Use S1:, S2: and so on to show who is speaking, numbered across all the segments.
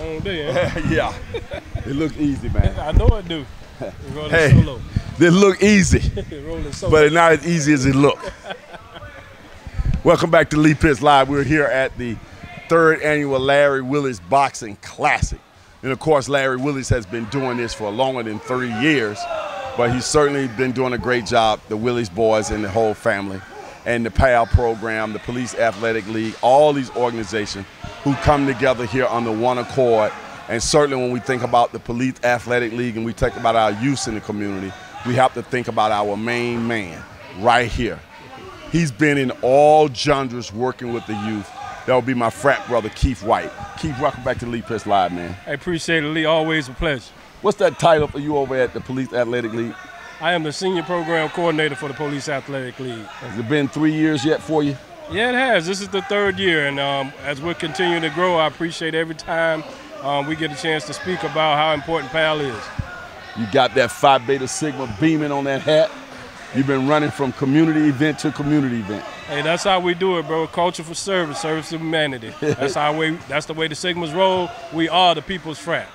S1: long day, eh?
S2: Yeah, it look easy, man.
S1: I know it do. Rolling
S2: Hey,
S1: solo.
S2: this look easy,
S1: Rolling solo.
S2: but it's not as easy as it look. Welcome back to Lee Pitts Live. We're here at the 3rd annual Larry Willis Boxing Classic. And of course, Larry Willis has been doing this for longer than 30 years, but he's certainly been doing a great job, the Willis boys and the whole family, and the PAL program, the Police Athletic League, all these organizations who come together here under one accord. And certainly when we think about the Police Athletic League and we think about our youth in the community, we have to think about our main man right here. He's been in all genres working with the youth. That would be my frat brother, Keith White. Keith, welcome back to Lee Pitts Live, man.
S1: I appreciate it, Lee. Always a pleasure.
S2: What's that title for you over at the Police Athletic League?
S1: I am the Senior Program Coordinator for the Police Athletic League.
S2: Has it been 3 years yet for you?
S1: Yeah, it has. This is the 3rd year, and as we're continuing to grow, I appreciate every time we get a chance to speak about how important PAL is.
S2: You got that Phi Beta Sigma beaming on that hat. You've been running from community event to community event.
S1: Hey, that's how we do it, bro. Culture for service, service to humanity. That's the way the Sigmas roll. We are the people's frat.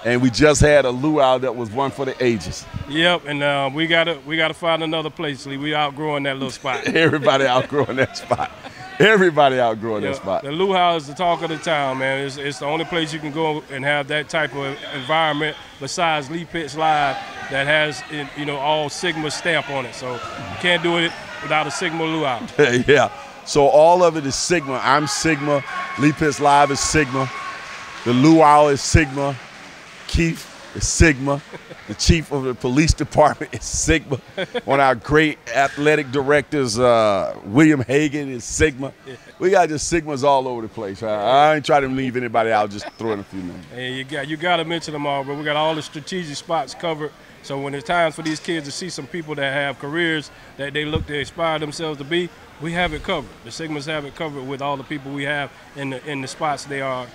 S2: And we just had a luau that was one for the ages.
S1: Yep, and we gotta find another place, Lee. We outgrowing that little spot.
S2: Everybody outgrowing that spot. Everybody outgrowing that spot.
S1: The luau is the talk of the town, man. It's the only place you can go and have that type of environment besides Lee Pitts Live that has, all Sigma stamp on it. So you can't do it without a Sigma luau.
S2: Yeah. So all of it is Sigma. I'm Sigma. Lee Pitts Live is Sigma. The luau is Sigma. Keith is Sigma. The chief of the police department is Sigma. One of our great athletic directors, William Hagan, is Sigma. We got just Sigmas all over the place. I ain't trying to leave anybody out, just throwing a few names.
S1: Hey, you got to mention them all, but we got all the strategic spots covered. So when it's time for these kids to see some people that have careers that they look to inspire themselves to be, we have it covered. The Sigmas have it covered with all the people we have in the spots they are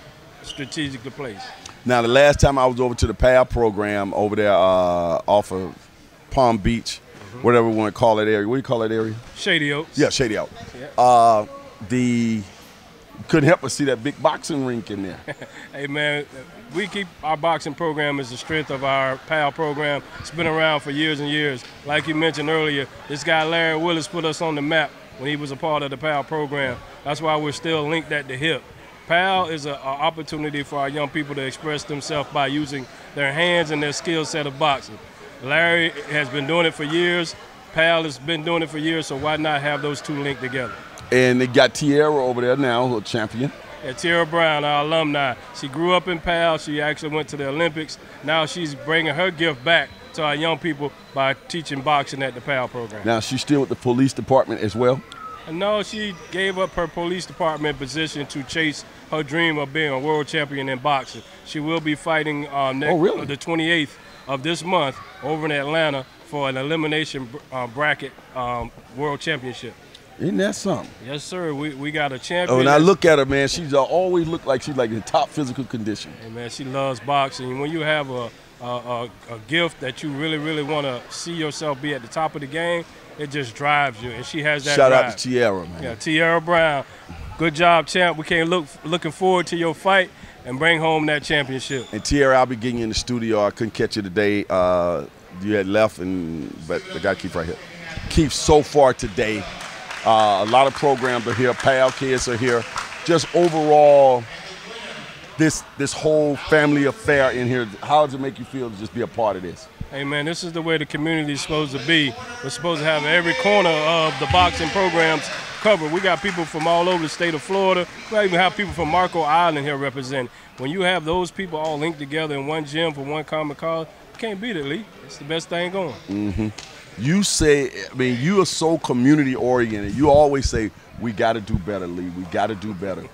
S1: strategically placed.
S2: Now, the last time I was over to the PAL program over there off of Palm Beach, whatever we want to call that area. What do you call that area?
S1: Shady Oaks.
S2: Yeah, Shady Oaks.
S1: Yeah.
S2: Couldn't help but see that big boxing rink in there.
S1: Hey, man, we keep our boxing program as the strength of our PAL program. It's been around for years and years. Like you mentioned earlier, this guy Larry Willis put us on the map when he was a part of the PAL program. That's why we're still linked at the hip. PAL is an opportunity for our young people to express themselves by using their hands and their skill set of boxing. Larry has been doing it for years. PAL has been doing it for years, so why not have those two linked together?
S2: And they got Tierra over there now, a champion.
S1: Yeah, Tierra Brown, our alumni. She grew up in PAL. She actually went to the Olympics. Now she's bringing her gift back to our young people by teaching boxing at the PAL program.
S2: Now she's still with the police department as well?
S1: No, she gave up her police department position to chase her dream of being a world champion in boxing. She will be fighting the 28th of this month over in Atlanta for an elimination bracket world championship.
S2: Isn't that something?
S1: Yes, sir. We got a champion.
S2: Oh, and I look at her, man. She's always looked like she's like in top physical condition.
S1: Hey, man, she loves boxing. When you have a gift that you really, really want to see yourself be at the top of the game, it just drives you, and she has that
S2: Shout
S1: drive.
S2: out to Tierra, man.
S1: Yeah, Tierra Brown. Good job, champ. We can't looking forward to your fight and bring home that championship.
S2: And Tierra, I'll be getting you in the studio. I couldn't catch you today. You had left, but I got Keith right here. Keith, so far today, a lot of programs are here. PAL kids are here. Just overall, this whole family affair in here, how does it make you feel to just be a part of this?
S1: Hey, man, this is the way the community is supposed to be. We're supposed to have every corner of the boxing programs covered. We got people from all over the state of Florida. We even have people from Marco Island here representing. When you have those people all linked together in one gym for one common cause, you can't beat it, Lee. It's the best thing going.
S2: Mm-hmm. You say, you are so community oriented. You always say, we got to do better, Lee. We got to do better.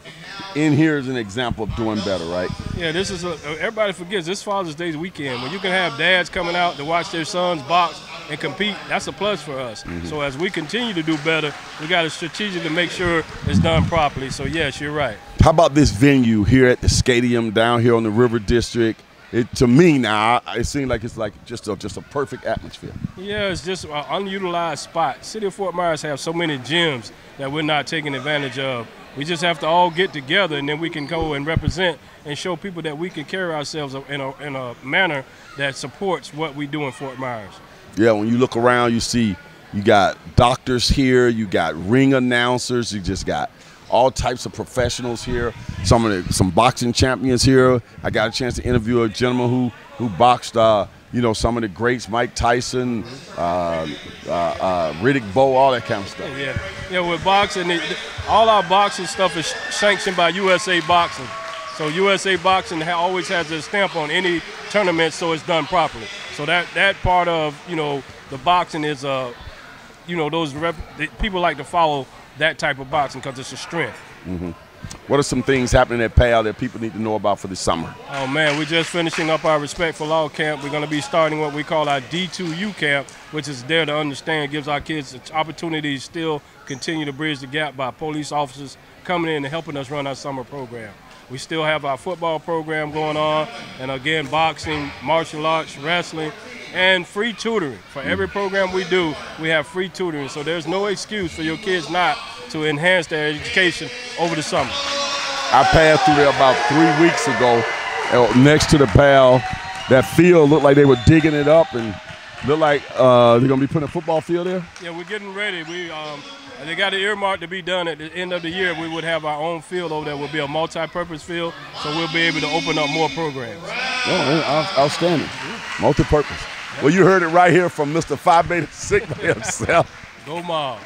S2: In here is an example of doing better, right?
S1: Yeah, this is everybody forgets this Father's Day weekend. When you can have dads coming out to watch their sons box and compete, that's a plus for us. Mm-hmm. So as we continue to do better, we got to strategically make sure it's done properly. So yes, you're right.
S2: How about this venue here at the stadium down here on the River District? To me now, it seems like it's like just a perfect atmosphere.
S1: Yeah, it's just an unutilized spot. City of Fort Myers have so many gyms that we're not taking advantage of. We just have to all get together, and then we can go and represent and show people that we can carry ourselves in a manner that supports what we do in Fort Myers.
S2: Yeah, when you look around, you see you got doctors here, you got ring announcers, you just got all types of professionals here. Some boxing champions here. I got a chance to interview a gentleman who boxed, some of the greats, Mike Tyson, Riddick Bowe, all that kind of stuff.
S1: Yeah. With boxing, all our boxing stuff is sanctioned by USA Boxing. So USA Boxing always has a stamp on any tournament, so it's done properly. So that part of the boxing is people like to follow that type of boxing because it's a strength.
S2: Mm-hmm. What are some things happening at PAL that people need to know about for the summer?
S1: Oh man, we're just finishing up our Respect for Law camp. We're going to be starting what we call our D2U camp, which is there to understand, gives our kids the opportunity to still continue to bridge the gap by police officers coming in and helping us run our summer program. We still have our football program going on, and again, boxing, martial arts, wrestling, and free tutoring. For every program we do, we have free tutoring. So there's no excuse for your kids not to enhance their education over the summer.
S2: I passed through there about 3 weeks ago, next to the PAL. That field looked like they were digging it up, and looked like they're gonna be putting a football field there.
S1: Yeah, we're getting ready. They got an earmark to be done at the end of the year. We would have our own field over there. Will be a multi-purpose field, so we'll be able to open up more programs.
S2: Oh, outstanding, multi-purpose. Well, you heard it right here from Mr. Phi Beta Sigma himself.
S1: Go Mob.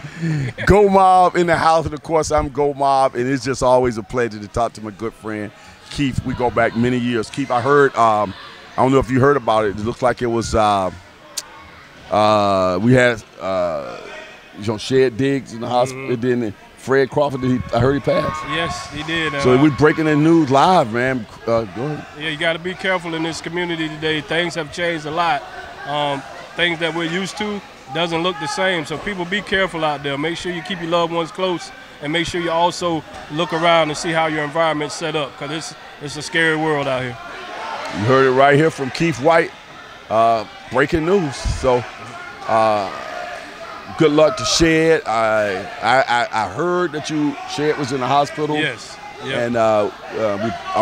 S2: Go Mob in the house, and of course I'm Go Mob, and it's just always a pleasure to talk to my good friend Keith. We go back many years. Keith, I heard, I don't know if you heard about it. It looks like it was we had Shed Diggs in the hospital.
S1: Mm-hmm.
S2: Then Fred Crawford, I heard he passed.
S1: Yes, he did.
S2: So we're breaking that news live, man. Go ahead.
S1: Yeah, you got to be careful in this community today. Things have changed a lot. Things that we're used to doesn't look the same. So people, be careful out there. Make sure you keep your loved ones close, and make sure you also look around and see how your environment's set up, because it's a scary world out here.
S2: You heard it right here from Keith White. Breaking news. So good luck to Shed. I heard that Shed was in the hospital.
S1: Yes. Yep.
S2: And our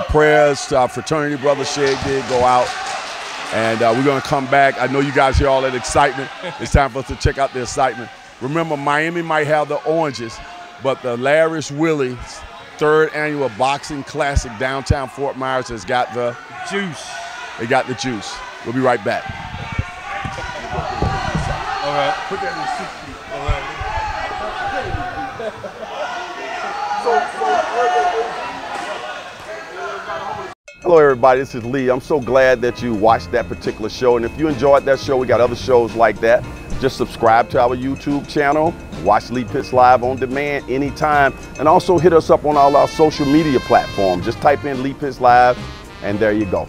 S2: prayers to our fraternity brother Shed did go out. And we're going to come back. I know you guys hear all that excitement. It's time for us to check out the excitement. Remember, Miami might have the oranges, but the Larry's Willis 3rd Annual Boxing Classic downtown Fort Myers has got the
S1: juice.
S2: They got the juice. We'll be right back.
S1: All right.
S2: Put that in the 60.
S1: All right.
S2: Hello everybody, this is Lee. I'm so glad that you watched that particular show, and if you enjoyed that show, we got other shows like that. Just subscribe to our YouTube channel, watch Lee Pitts Live on demand anytime, and also hit us up on all our social media platforms. Just type in Lee Pitts Live, and there you go.